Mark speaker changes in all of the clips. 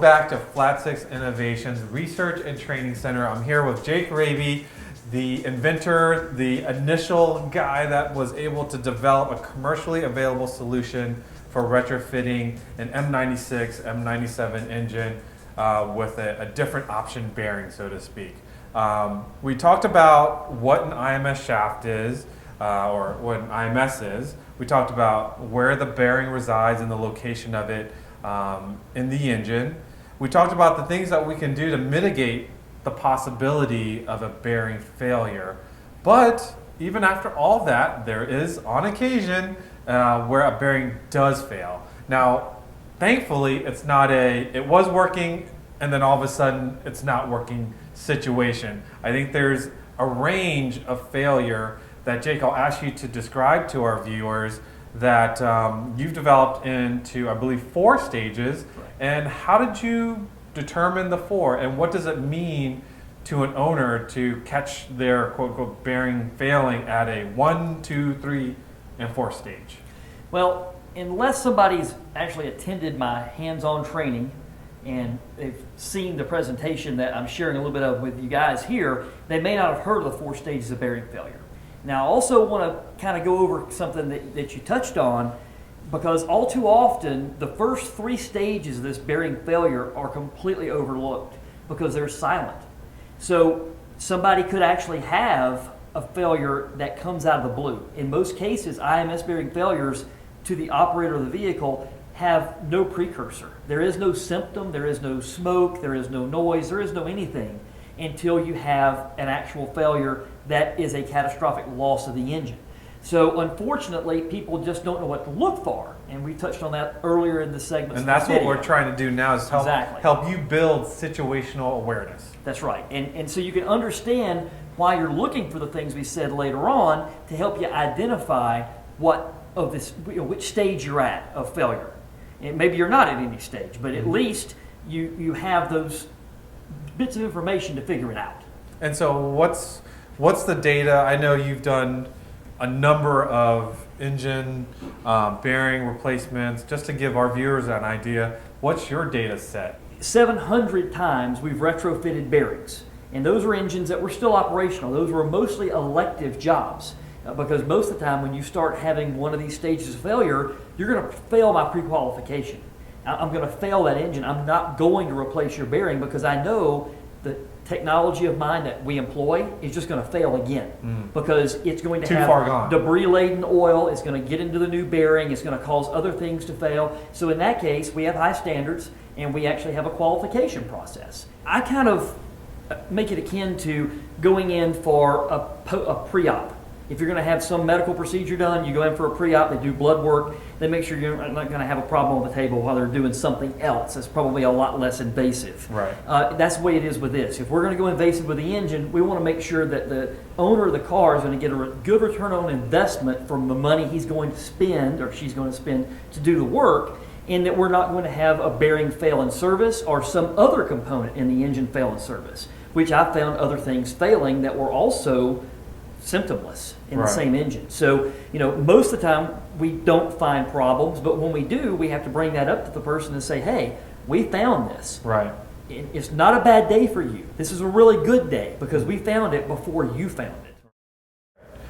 Speaker 1: back to Flat Six Innovations Research and Training Center. I'm here with Jake Raby, the inventor, the initial guy that was able to develop a commercially available solution for retrofitting an M96, M97 engine with a different option bearing, so to speak. We talked about what an IMS shaft is, or what an IMS is. We talked about where the bearing resides and the location of it in the engine. We talked about the things that we can do to mitigate the possibility of a bearing failure. But even after all that, there is on occasion where a bearing does fail. Now, thankfully, it's not it was working and then all of a sudden it's not working situation. I think there's a range of failure that, Jake, I'll ask you to describe to our viewers that you've developed into, I believe, 4 stages.
Speaker 2: Right.
Speaker 1: And how did you determine the 4? And what does it mean to an owner to catch their quote-unquote bearing failing at a 1, 2, 3, and 4 stage?
Speaker 2: Well, unless somebody's actually attended my hands-on training and they've seen the presentation that I'm sharing a little bit of with you guys here, they may not have heard of the 4 stages of bearing failure. Now, I also want to kind of go over something that you touched on, because all too often, the first 3 stages of this bearing failure are completely overlooked because they're silent. So somebody could actually have a failure that comes out of the blue. In most cases, IMS bearing failures to the operator of the vehicle have no precursor. There is no symptom, there is no smoke, there is no noise, there is no anything until you have an actual failure that is a catastrophic loss of the engine. So unfortunately, people just don't know what to look for, and we touched on that earlier in the segment.
Speaker 1: And that's what we're trying to do now, is help you build situational awareness.
Speaker 2: That's right. And so you can understand why you're looking for the things we said later on to help you identify what of this, which stage you're at of failure. And maybe you're not at any stage, but at least you have those bits of information to figure it out.
Speaker 1: And so what's the data? I know you've done a number of engine bearing replacements. Just to give our viewers an idea, what's your data set?
Speaker 2: 700 times we've retrofitted bearings, and those are engines that were still operational. Those were mostly elective jobs, because most of the time when you start having one of these stages of failure, you're going to fail my pre-qualification. I'm going to fail that engine. I'm not going to replace your bearing because I know the technology of mine that we employ is just going to fail again, because it's going to have debris-laden oil. It's going to get into the new bearing. It's going to cause other things to fail. So in that case, we have high standards, and we actually have a qualification process. I kind of make it akin to going in for a pre-op. If you're going to have some medical procedure done, you go in for a pre-op, they do blood work, they make sure you're not going to have a problem on the table while they're doing something else that's probably a lot less invasive.
Speaker 1: Right.
Speaker 2: That's the way it is with this. If we're going to go invasive with the engine, we want to make sure that the owner of the car is going to get a good return on investment from the money he's going to spend, or she's going to spend, to do the work, and that we're not going to have a bearing fail in service or some other component in the engine fail in service, which I've found other things failing that were also symptomless in the same engine. So, most of the time we don't find problems, but when we do, we have to bring that up to the person and say, hey, we found this.
Speaker 1: Right.
Speaker 2: It's not a bad day for you. This is a really good day because we found it before you found it.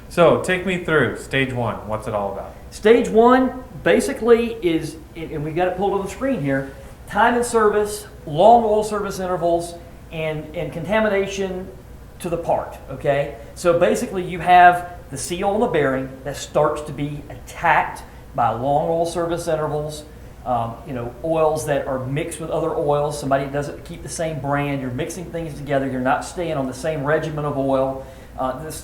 Speaker 1: So take me through stage 1. What's it all about?
Speaker 2: Stage 1 basically is, and we've got it pulled on the screen here, time in service, long oil service intervals, and contamination to the part, okay? So basically you have the seal on the bearing that starts to be attacked by long oil service intervals, oils that are mixed with other oils. Somebody doesn't keep the same brand. You're mixing things together. You're not staying on the same regimen of oil.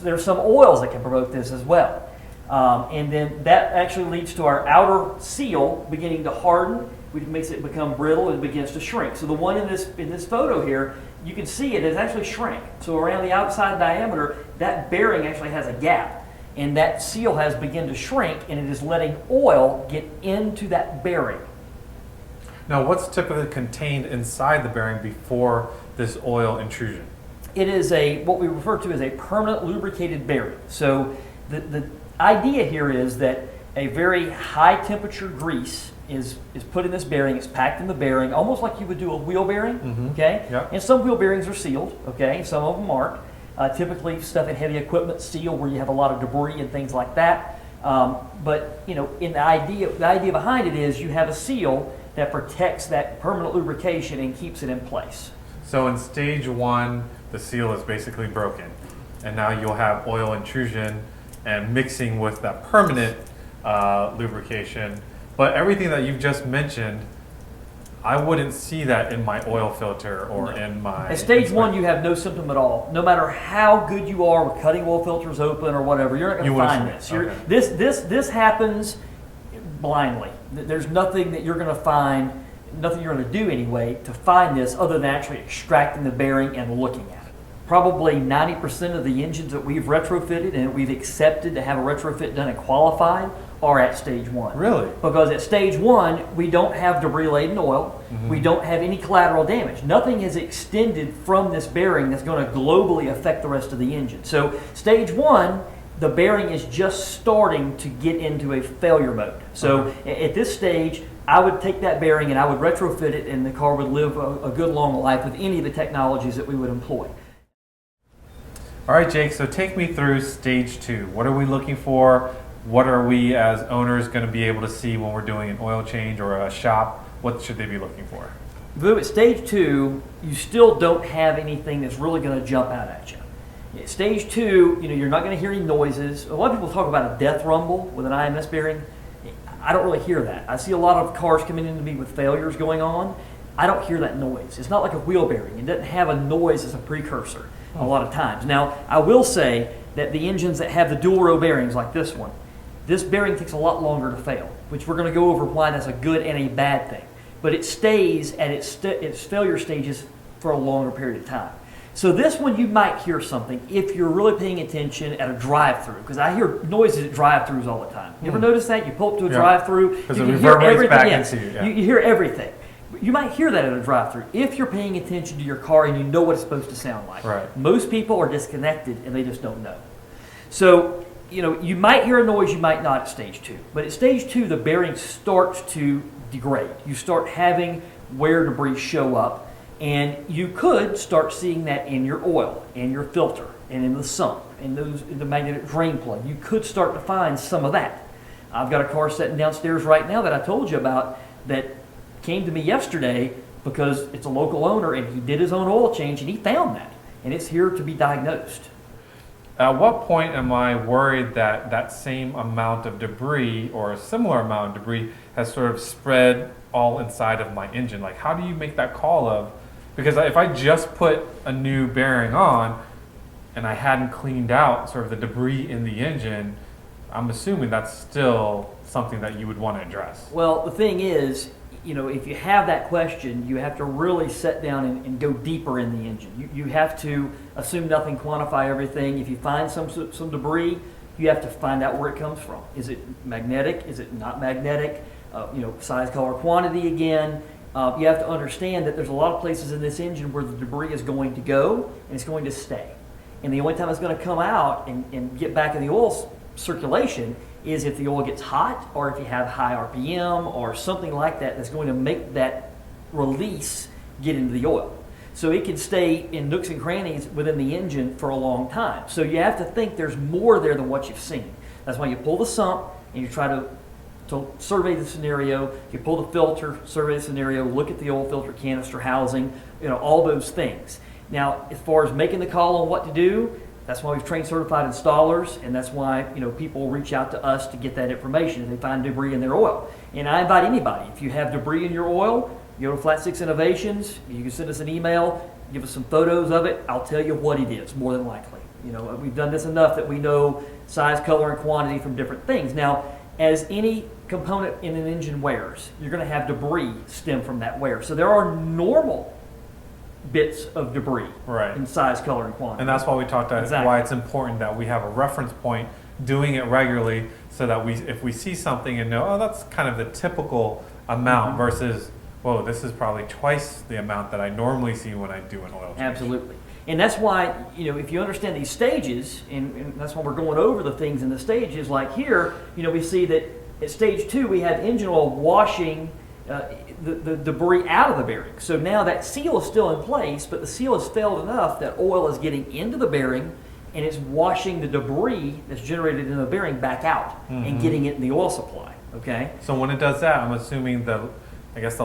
Speaker 2: There's some oils that can provoke this as well. And then that actually leads to our outer seal beginning to harden, which makes it become brittle and begins to shrink. So the one in this photo here, you can see it has actually shrank. So around the outside diameter, that bearing actually has a gap, and that seal has begun to shrink, and it is letting oil get into that bearing.
Speaker 1: Now, what's typically contained inside the bearing before this oil intrusion?
Speaker 2: It is what we refer to as a permanent lubricated bearing. So the idea here is that a very high temperature grease is put in this bearing. It's packed in the bearing, almost like you would do a wheel bearing. Okay.
Speaker 1: Yep.
Speaker 2: And some wheel bearings are sealed. Okay. And some of them aren't. Typically, stuff in heavy equipment seal where you have a lot of debris and things like that. But in the idea behind it is you have a seal that protects that permanent lubrication and keeps it in place.
Speaker 1: So in stage 1, the seal is basically broken, and now you'll have oil intrusion and mixing with that permanent lubrication. But everything that you've just mentioned, I wouldn't see that in my oil filter or in my...
Speaker 2: At stage 1, you have no symptom at all. No matter how good you are with cutting oil filters open or whatever, you're not going to find this.
Speaker 1: Okay.
Speaker 2: This happens blindly. There's nothing that you're going to find, nothing you're going to do anyway to find this other than actually extracting the bearing and looking at it. Probably 90% of the engines that we've retrofitted and that we've accepted to have a retrofit done and qualified are at stage 1.
Speaker 1: Really?
Speaker 2: Because at stage 1, we don't have debris-laden oil. We don't have any collateral damage. Nothing is extended from this bearing that's going to globally affect the rest of the engine. So stage 1, the bearing is just starting to get into a failure mode. So at this stage, I would take that bearing and I would retrofit it, and the car would live a good long life with any of the technologies that we would employ.
Speaker 1: All right, Jake, so take me through stage 2. What are we looking for? What are we as owners going to be able to see when we're doing an oil change or a shop? What should they be looking for?
Speaker 2: Vu, at stage 2, you still don't have anything that's really going to jump out at you. At stage 2, you're not going to hear any noises. A lot of people talk about a death rumble with an IMS bearing. I don't really hear that. I see a lot of cars coming in to me with failures going on. I don't hear that noise. It's not like a wheel bearing. It doesn't have a noise as a precursor a lot of times. Now, I will say that the engines that have the dual row bearings like this one, this bearing takes a lot longer to fail, which we're going to go over why that's a good and a bad thing. But it stays at its failure stages for a longer period of time. So this one, you might hear something if you're really paying attention at a drive-through, because I hear noises at drive-throughs all the time. You ever notice that? You pull up to a drive-through, you can hear everything. You hear everything. You might hear that at a drive-through if you're paying attention to your car and you know what it's supposed to sound like.
Speaker 1: Right.
Speaker 2: Most people are disconnected and they just don't know. So, you might hear a noise, you might not at stage 2. But at stage 2, the bearing starts to degrade. You start having wear debris show up, and you could start seeing that in your oil, in your filter, and in the sump, in the magnetic drain plug. You could start to find some of that. I've got a car sitting downstairs right now that I told you about that came to me yesterday because it's a local owner and he did his own oil change and he found that, and it's here to be diagnosed.
Speaker 1: At what point am I worried that that same amount of debris or a similar amount of debris has sort of spread all inside of my engine? Like, how do you make that call of, because if I just put a new bearing on and I hadn't cleaned out sort of the debris in the engine, I'm assuming that's still something that you would want to address.
Speaker 2: Well, the thing is, if you have that question, you have to really sit down and go deeper in the engine. You have to assume nothing, quantify everything. If you find some debris, you have to find out where it comes from. Is it magnetic? Is it not magnetic? Size, color, quantity again. You have to understand that there's a lot of places in this engine where the debris is going to go and it's going to stay. And the only time it's going to come out and get back in the oil circulation is if the oil gets hot or if you have high RPM or something like that that's going to make that release get into the oil. So it can stay in nooks and crannies within the engine for a long time. So you have to think there's more there than what you've seen. That's why you pull the sump and you try to survey the scenario. You pull the filter, survey the scenario, look at the oil filter canister housing, all those things. Now, as far as making the call on what to do, that's why we've trained certified installers, and that's why people reach out to us to get that information if they find debris in their oil. And I invite anybody, if you have debris in your oil, you go to Flat 6 Innovations, you can send us an email, give us some photos of it, I'll tell you what it is, more than likely. We've done this enough that we know size, color, and quantity from different things. Now, as any component in an engine wears, you're going to have debris stem from that wear. So there are normal bits of debris in size, color, and quantity.
Speaker 1: And that's why we talked about why it's important that we have a reference point doing it regularly so that if we see something and know, oh, that's kind of the typical amount versus, whoa, this is probably twice the amount that I normally see when I do an oil change.
Speaker 2: Absolutely. And that's why, if you understand these stages, and that's why we're going over the things in the stages, like here, we see that At stage 2, we have engine oil washing the debris out of the bearing. So now that seal is still in place, but the seal has failed enough that oil is getting into the bearing and it's washing the debris that's generated in the bearing back out and getting it in the oil supply. Okay.
Speaker 1: So when it does that, I'm assuming the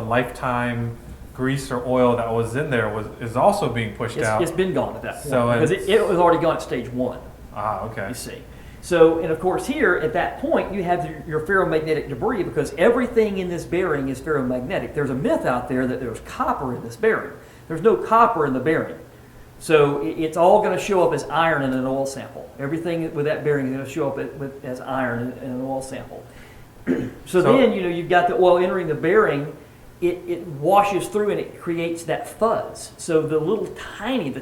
Speaker 1: lifetime grease or oil that was in there is also being pushed out.
Speaker 2: It's been gone at that point,
Speaker 1: So
Speaker 2: because it was already gone at stage 1.
Speaker 1: Ah, okay.
Speaker 2: You see. So, and of course here, at that point, you have your ferromagnetic debris, because everything in this bearing is ferromagnetic. There's a myth out there that there's copper in this bearing. There's no copper in the bearing. So it's all going to show up as iron in an oil sample. Everything with that bearing is going to show up as iron in an oil sample. So then, you've got the oil entering the bearing. It washes through and it creates that fuzz. So the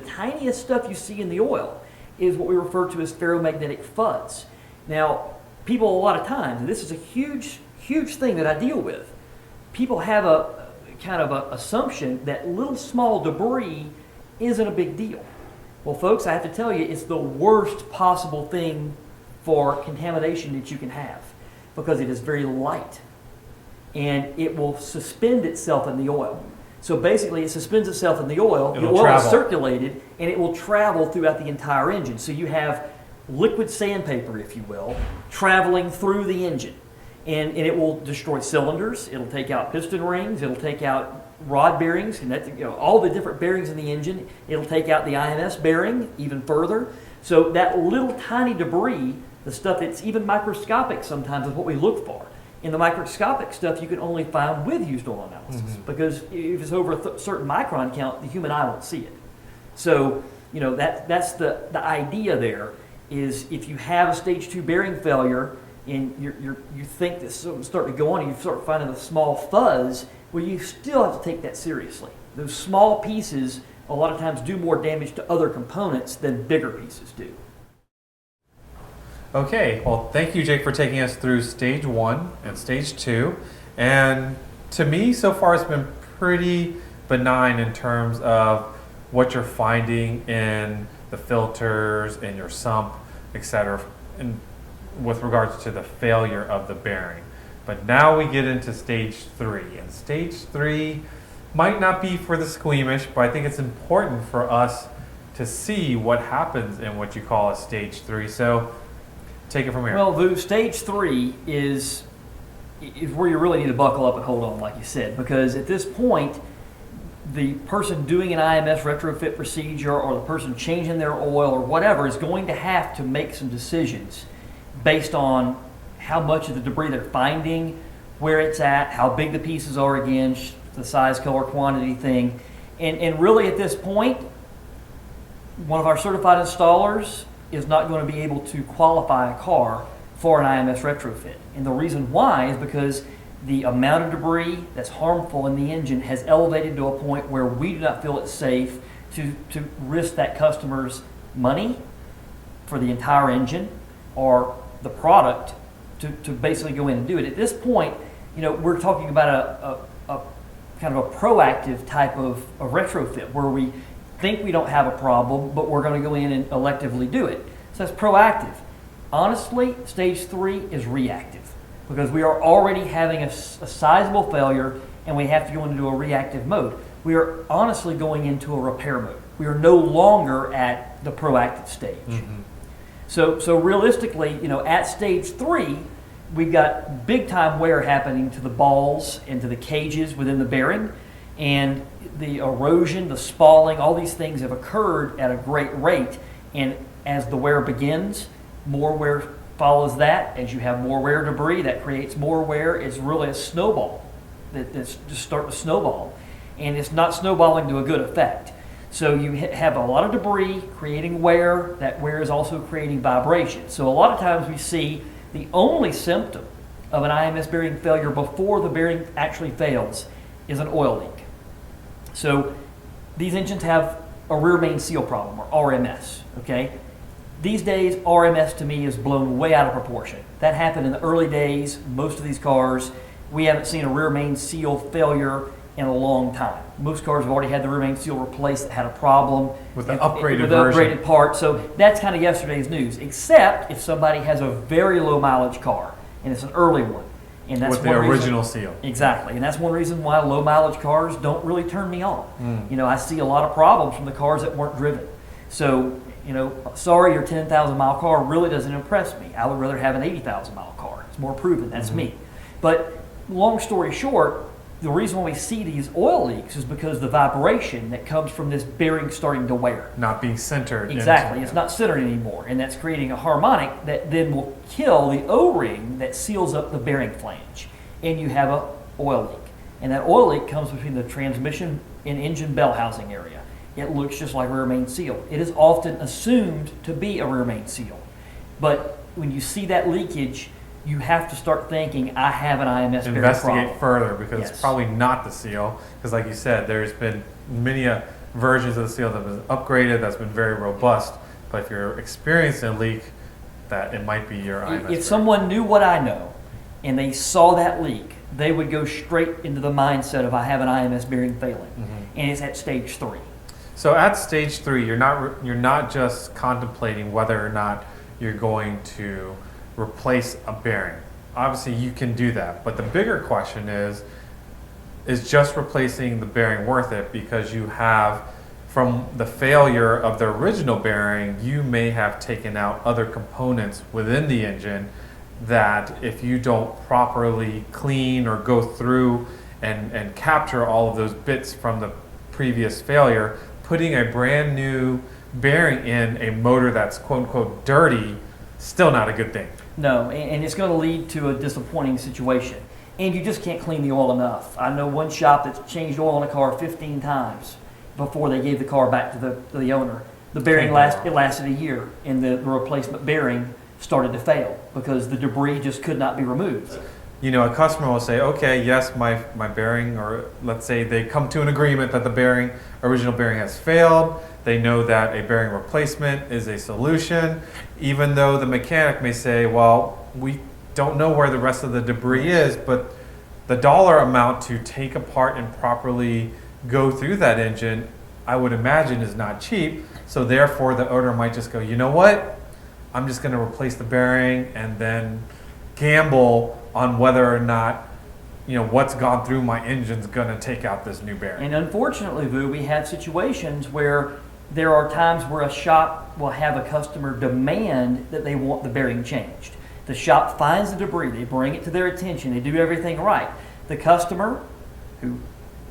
Speaker 2: tiniest stuff you see in the oil is what we refer to as ferromagnetic fuzz. Now, people a lot of times, and this is a huge, huge thing that I deal with, people have a kind of an assumption that little small debris isn't a big deal. Well, folks, I have to tell you, it's the worst possible thing for contamination that you can have, because it is very light and it will suspend itself in the oil. So basically, it suspends itself in the oil. The oil is circulated, and it will travel throughout the entire engine. So you have liquid sandpaper, if you will, traveling through the engine. And it will destroy cylinders. It'll take out piston rings. It'll take out rod bearings, and that's, all the different bearings in the engine. It'll take out the IMS bearing even further. So that little tiny debris, the stuff that's even microscopic sometimes, is what we look for. In the microscopic stuff, you can only find with used oil analysis, because if it's over a certain micron count, the human eye won't see it. So, that's the idea there, is if you have a stage 2 bearing failure and you think that something's starting to go on and you start finding a small fuzz, well, you still have to take that seriously. Those small pieces a lot of times do more damage to other components than bigger pieces do.
Speaker 1: Okay, well, thank you, Jake, for taking us through stage 1 and stage 2. And to me, so far, it's been pretty benign in terms of what you're finding in the filters, in your sump, etc., and with regards to the failure of the bearing. But now we get into stage 3, and stage 3 might not be for the squeamish, but I think it's important for us to see what happens in what you call a stage 3. So take it from here.
Speaker 2: Well, Vu, stage 3 is where you really need to buckle up and hold on, like you said, because at this point, the person doing an IMS retrofit procedure or the person changing their oil or whatever is going to have to make some decisions based on how much of the debris they're finding, where it's at, how big the pieces are again, the size, color, quantity thing. And really at this point, one of our certified installers is not going to be able to qualify a car for an IMS retrofit. And the reason why is because the amount of debris that's harmful in the engine has elevated to a point where we do not feel it's safe to risk that customer's money for the entire engine or the product to basically go in and do it. At this point, we're talking about a kind of a proactive type of a retrofit where we think we don't have a problem, but we're going to go in and electively do it. So that's proactive. Honestly, stage 3 is reactive, because we are already having a sizable failure and we have to go into a reactive mode. We are honestly going into a repair mode. We are no longer at the proactive stage. So realistically, at stage 3, we've got big time wear happening to the balls and to the cages within the bearing, and the erosion, the spalling, all these things have occurred at a great rate. And as the wear begins, more wear follows that. As you have more wear debris, that creates more wear. It's really a snowball that's just starting to snowball. And it's not snowballing to a good effect. So you have a lot of debris creating wear. That wear is also creating vibration. So a lot of times we see the only symptom of an IMS bearing failure before the bearing actually fails is an oil leak. So these engines have a rear main seal problem, or RMS, okay? These days, RMS to me is blown way out of proportion. That happened in the early days. Most of these cars, we haven't seen a rear main seal failure in a long time. Most cars have already had the rear main seal replaced that had a problem
Speaker 1: with the upgraded
Speaker 2: version.
Speaker 1: With the upgraded
Speaker 2: part. So that's kind of yesterday's news, except if somebody has a very low mileage car and it's an early one. And that's
Speaker 1: With the
Speaker 2: one reason-
Speaker 1: original seal.
Speaker 2: Exactly, and that's one reason why low mileage cars don't really turn me on.
Speaker 1: Mm.
Speaker 2: You know, I see a lot of problems from the cars that weren't driven. So, you know, sorry, your 10,000 mile car really doesn't impress me. I would rather have an 80,000 mile car. It's more proven. That's me. But long story short, the reason why we see these oil leaks is because the vibration that comes from this bearing starting to wear.
Speaker 1: Not being centered.
Speaker 2: Exactly,
Speaker 1: into-
Speaker 2: it's not centered anymore, and that's creating a harmonic that then will kill the O-ring that seals up the bearing flange, and you have a oil leak. And that oil leak comes between the transmission and engine bell housing area. It looks just like a rear main seal. It is often assumed to be a rear main seal, but when you see that leakage, you have to start thinking, I have an IMS bearing problem.
Speaker 1: Investigate further, because
Speaker 2: Yes.
Speaker 1: it's probably not the seal. Because like you said, there's been many versions of the seal that have been upgraded, that's been very robust. But if you're experiencing a leak, that it might be your IMS.
Speaker 2: If someone knew what I know and they saw that leak, they would go straight into the mindset of I have an IMS bearing failing, and it's at stage 3.
Speaker 1: So at stage 3, you're not just contemplating whether or not you're going to replace a bearing. Obviously, you can do that, but the bigger question is just replacing the bearing worth it? Because you have, from the failure of the original bearing, you may have taken out other components within the engine that if you don't properly clean or go through and capture all of those bits from the previous failure, putting a brand new bearing in a motor that's quote unquote dirty, still not a good thing.
Speaker 2: No, and it's going to lead to a disappointing situation. And you just can't clean the oil enough. I know one shop that's changed oil in a car 15 times before they gave the car back to the owner. The bearing lasted a year, and the replacement bearing started to fail because the debris just could not be removed.
Speaker 1: You know, a customer will say, okay, yes, my bearing, or let's say they come to an agreement that the original bearing has failed. They know that a bearing replacement is a solution, even though the mechanic may say, well, we don't know where the rest of the debris is, but the dollar amount to take apart and properly go through that engine, I would imagine, is not cheap. So therefore, the owner might just go, you know what? I'm just going to replace the bearing and then gamble on whether or not, you know, what's gone through my engine's going to take out this new bearing.
Speaker 2: And unfortunately, Vu, we have situations where there are times where a shop will have a customer demand that they want the bearing changed. The shop finds the debris, they bring it to their attention, they do everything right. The customer, who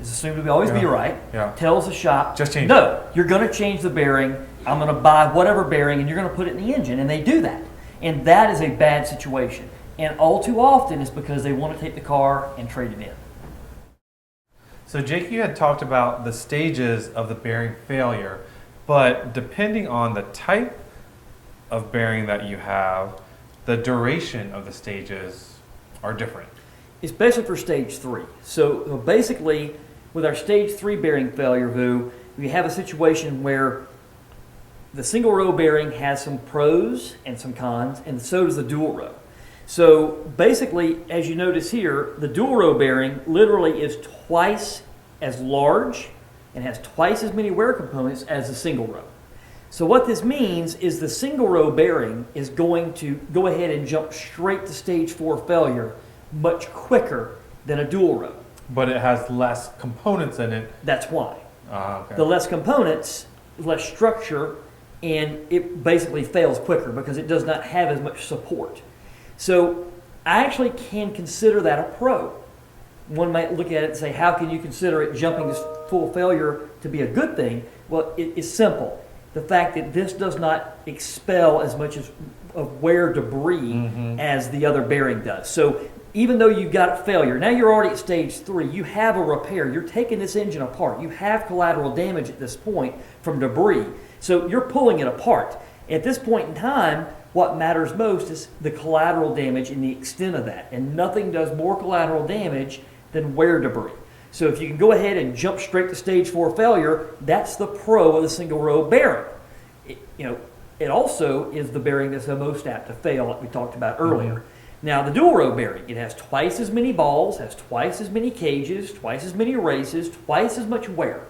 Speaker 2: is assumed to always be right, tells the shop,
Speaker 1: just change
Speaker 2: no, you're going to change the bearing, I'm going to buy whatever bearing and you're going to put it in the engine. And they do that. And that is a bad situation. And all too often it's because they want to take the car and trade it in.
Speaker 1: So Jake, you had talked about the stages of the bearing failure, but depending on the type of bearing that you have, the duration of the stages are different.
Speaker 2: Especially for stage 3. So basically, with our stage 3 bearing failure, Vu, we have a situation where the single row bearing has some pros and some cons, and so does the dual row. So basically, as you notice here, the dual row bearing literally is twice as large and has twice as many wear components as the single row. So what this means is the single row bearing is going to go ahead and jump straight to stage 4 failure much quicker than a dual row.
Speaker 1: But it has less components in it.
Speaker 2: That's why.
Speaker 1: Okay.
Speaker 2: The less components, less structure, and it basically fails quicker because it does not have as much support. So I actually can consider that a pro. One might look at it and say, how can you consider it jumping to full failure to be a good thing? Well, it's simple. The fact that this does not expel as much of wear debris as the other bearing does. So even though you've got failure, now you're already at stage 3, you have a repair, you're taking this engine apart, you have collateral damage at this point from debris, so you're pulling it apart. At this point in time, what matters most is the collateral damage and the extent of that, and nothing does more collateral damage than wear debris. So if you can go ahead and jump straight to stage 4 failure, that's the pro of the single row bearing. It also is the bearing that's the most apt to fail, like we talked about earlier. Now, the dual row bearing, it has twice as many balls, has twice as many cages, twice as many races, twice as much wear.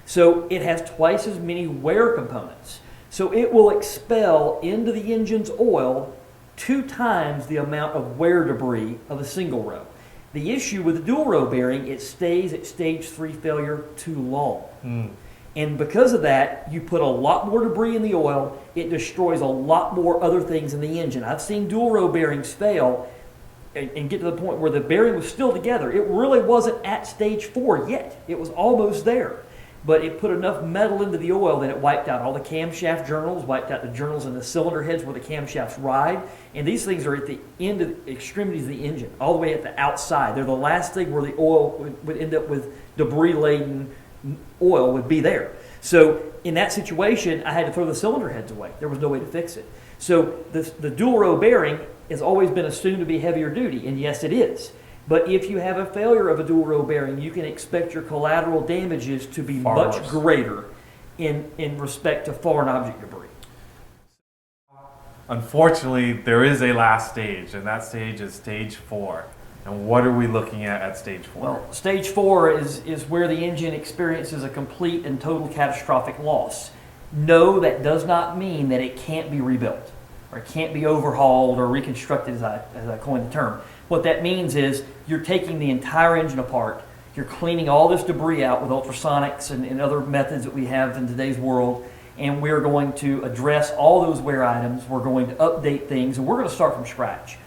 Speaker 2: So it has twice as many wear components. So it will expel into the engine's oil 2 times the amount of wear debris of a single row. The issue with the dual row bearing, it stays at stage 3 failure too long. And because of that, you put a lot more debris in the oil. It destroys a lot more other things in the engine. I've seen dual row bearings fail and get to the point where the bearing was still together. It really wasn't at stage 4 yet. It was almost there. But it put enough metal into the oil that it wiped out all the camshaft journals, wiped out the journals in the cylinder heads where the camshafts ride. And these things are at the end of the extremities of the engine, all the way at the outside. They're the last thing where the oil would end up with debris-laden oil would be there. So in that situation, I had to throw the cylinder heads away. There was no way to fix it. So the dual row bearing has always been assumed to be heavier duty, and yes, it is. But if you have a failure of a dual row bearing, you can expect your collateral damages to be
Speaker 1: Far
Speaker 2: much
Speaker 1: worse.
Speaker 2: greater in respect to foreign object debris.
Speaker 1: Unfortunately, there is a last stage, and that stage is stage 4. And what are we looking at stage 4?
Speaker 2: Well, stage 4 is where the engine experiences a complete and total catastrophic loss. No, that does not mean that it can't be rebuilt, or it can't be overhauled or reconstructed, as I coined the term. What that means is you're taking the entire engine apart, you're cleaning all this debris out with ultrasonics and other methods that we have in today's world, and we're going to address all those wear items, we're going to update things, and we're going to start from scratch.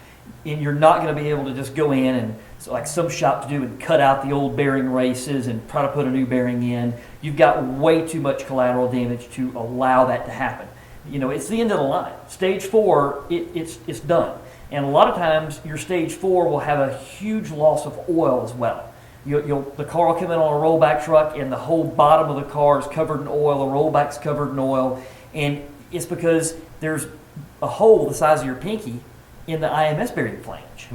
Speaker 2: And you're not going to be able to just go in and, so like some shops do, and cut out the old bearing races and try to put a new bearing in. You've got way too much collateral damage to allow that to happen. You know, it's the end of the line. Stage 4, it's done. And a lot of times, your stage 4 will have a huge loss of oil as well. The car will come in on a rollback truck, and the whole bottom of the car is covered in oil. The rollback's covered in oil, and it's because there's a hole the size of your pinky in the IMS bearing flange.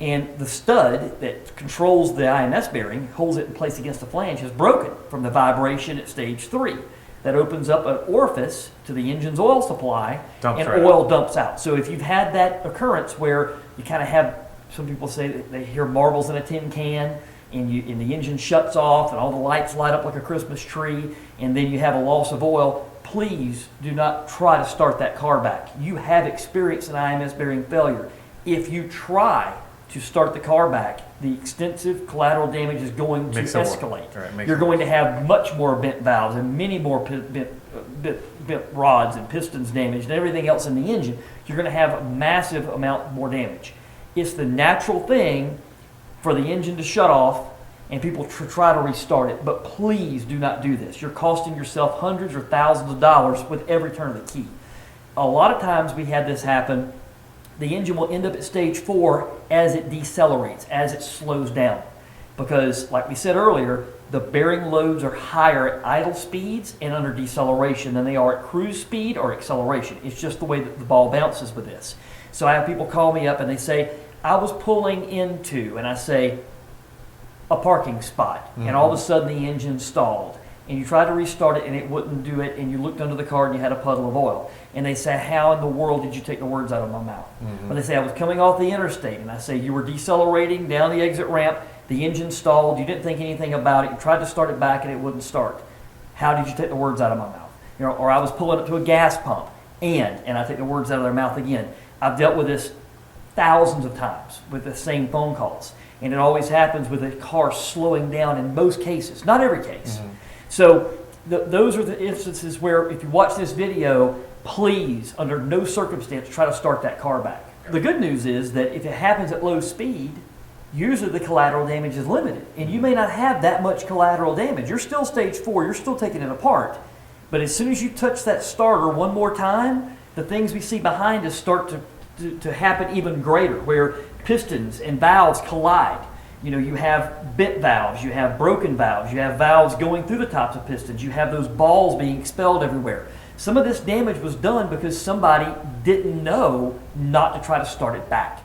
Speaker 2: And the stud that controls the IMS bearing, holds it in place against the flange, is broken from the vibration at stage 3. That opens up an orifice to the engine's oil supply,
Speaker 1: Dumps
Speaker 2: and
Speaker 1: right
Speaker 2: oil dumps out. So if you've had that occurrence where you kind of have, some people say that they hear marbles in a tin can, and the engine shuts off and all the lights light up like a Christmas tree, and then you have a loss of oil, please do not try to start that car back. You have experienced an IMS bearing failure. If you try to start the car back, the extensive collateral damage is going to escalate. You're going to have much more bent valves and many more bent rods and pistons damaged and everything else in the engine. You're going to have a massive amount more damage. It's the natural thing for the engine to shut off and people try to restart it, but please do not do this. You're costing yourself hundreds or thousands of dollars with every turn of the key. A lot of times we had this happen. The engine will end up at stage 4 as it decelerates, as it slows down. Because, like we said earlier, the bearing loads are higher at idle speeds and under deceleration than they are at cruise speed or acceleration. It's just the way that the ball bounces with this. So I have people call me up and they say, I was pulling into, and I say, a parking spot, and all of a sudden the engine stalled. And you tried to restart it and it wouldn't do it, and you looked under the car and you had a puddle of oil. And they say, how in the world did you take the words out of my mouth? But they say, I was coming off the interstate, and I say, you were decelerating down the exit ramp, the engine stalled, you didn't think anything about it, you tried to start it back and it wouldn't start. How did you take the words out of my mouth? You know, or I was pulling up to a gas pump, and I take the words out of their mouth again. I've dealt with this thousands of times with the same phone calls. And it always happens with a car slowing down in most cases, not every case. So those are the instances where if you watch this video, please, under no circumstance, try to start that car back. The good news is that if it happens at low speed, usually the collateral damage is limited. And you may not have that much collateral damage. You're still stage 4, you're still taking it apart. But as soon as you touch that starter one more time, the things we see behind us start to happen even greater, where pistons and valves collide. You know, you have bent valves, you have broken valves, you have valves going through the tops of pistons, you have those balls being expelled everywhere. Some of this damage was done because somebody didn't know not to try to start it back.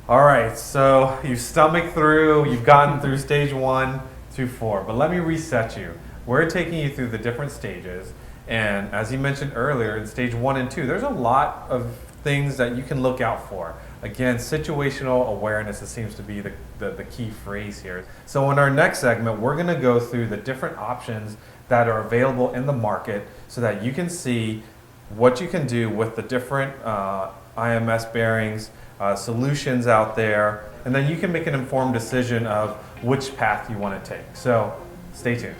Speaker 1: All right, so you've stomached through, you've gotten through stage 1 through 4, but let me reset you. We're taking you through the different stages, and as you mentioned earlier, in stage 1 and 2, there's a lot of things that you can look out for. Again, situational awareness, it seems to be the key phrase here. So in our next segment, we're going to go through the different options that are available in the market so that you can see what you can do with the different IMS bearings, solutions out there, and then you can make an informed decision of which path you want to take. So stay tuned.